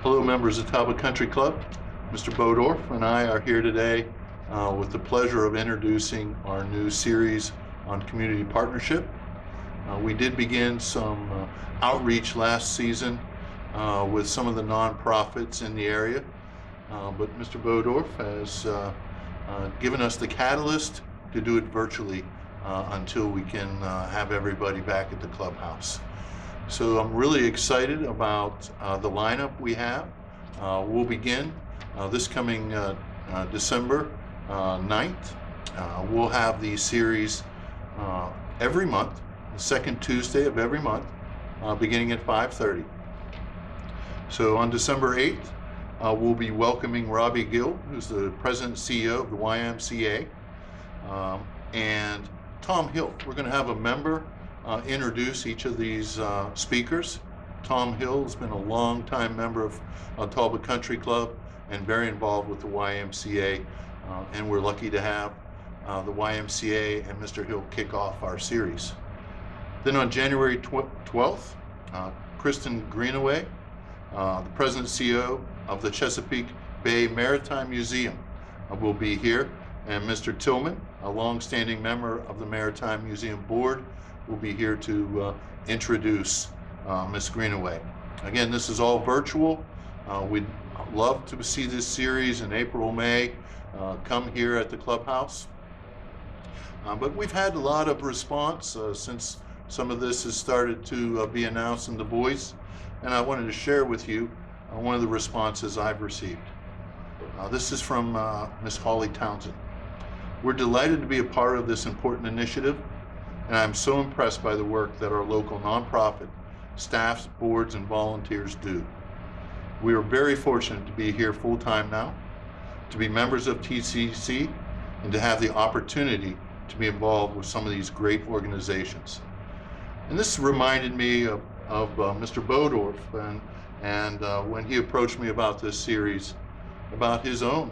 Hello, members of Talbot Country Club. Mr. Bodorf and I are here today with the pleasure of introducing our new series on community partnership. We did begin some outreach last season with some of the nonprofits in the area, but Mr. Bodorf has given us the catalyst to do it virtually until we can have everybody back at the clubhouse. So I'm really excited about the lineup we have. We'll begin this coming December 9th. We'll have the series every month, the second Tuesday of every month, beginning at 5:30. So on December 8th, we'll be welcoming Robbie Gill, who's the President and CEO of the YMCA, and Tom Hill. We're going to have a member introduce each of these speakers. Tom Hill has been a long-time member of Talbot Country Club and very involved with the YMCA, and we're lucky to have the YMCA and Mr. Hill kick off our series. Then on January 12th, Kristen Greenaway, the President and CEO of the Chesapeake Bay Maritime Museum, will be here, and Mr. Tillman, a long-standing member of the Maritime Museum Board, will be here to introduce Ms. Greenaway. Again, this is all virtual. We'd love to see this series in April, May. Come here at the clubhouse. But we've had a lot of response since some of this has started to be announced in The Voice, and I wanted to share with you one of the responses I've received. This is from Ms. Holly Townsend. We're delighted to be a part of this important initiative, and I'm so impressed by the work that our local nonprofit staffs, boards, and volunteers do. We are very fortunate to be here full-time now, to be members of TCC, and to have the opportunity to be involved with some of these great organizations. And this reminded me of Mr. Bodorf and when he approached me about this series, about his own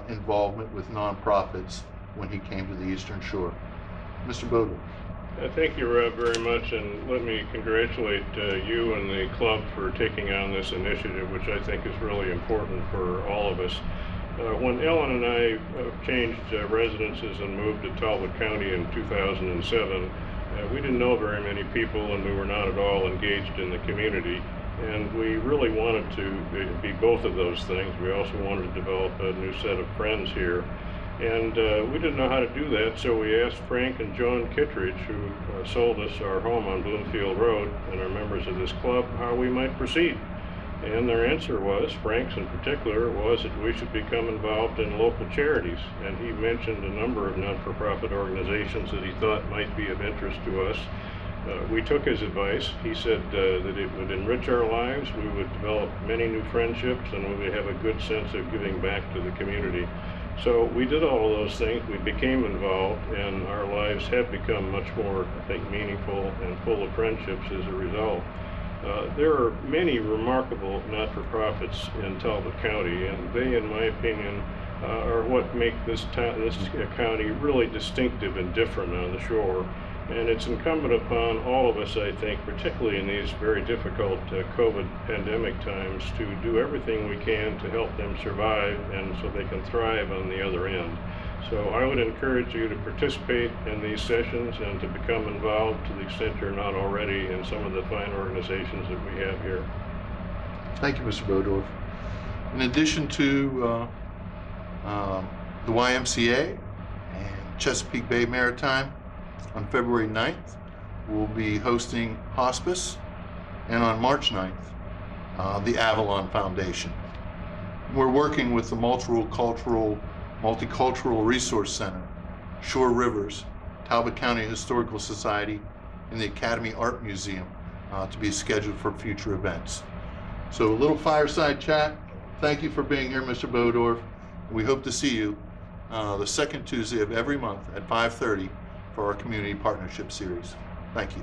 involvement with nonprofits when he came to the Eastern Shore. Mr. Bodorf. Thank you, Rob, very much, and let me congratulate you and the club for taking on this initiative, which I think is really important for all of us. When Ellen and I changed residences and moved to Talbot County in 2007, we didn't know very many people, and we were not at all engaged in the community. And we really wanted to be both of those things. We also wanted to develop a new set of friends here. And we didn't know how to do that, so we asked Frank and Joan Kittredge, who sold us our home on Bloomfield Road and are members of this club, how we might proceed. And their answer was, Frank's in particular, was that we should become involved in local charities. And he mentioned a number of not-for-profit organizations that he thought might be of interest to us. We took his advice. He said that it would enrich our lives, we would develop many new friendships, and we would have a good sense of giving back to the community. So we did all of those things, we became involved, and our lives have become much more, I think, meaningful and full of friendships as a result. There are many remarkable not-for-profits in Talbot County, and they, in my opinion, are what make this county really distinctive and different on the shore. And it's incumbent upon all of us, I think, particularly in these very difficult COVID pandemic times, to do everything we can to help them survive and so they can thrive on the other end. So I would encourage you to participate in these sessions and to become involved to the extent you're not already in some of the fine organizations that we have here. Thank you, Mr. Bodorf. In addition to the YMCA and Chesapeake Bay Maritime, on February 9th, we'll be hosting hospice, and on March 9th, the Avalon Foundation. We're working with the Multicultural Resource Center, Shore Rivers, Talbot County Historical Society, and the Academy Art Museum to be scheduled for future events. So a little fireside chat. Thank you for being here, Mr. Bodorf. We hope to see you the second Tuesday of every month at 5:30 for our Community Partnership Series. Thank you.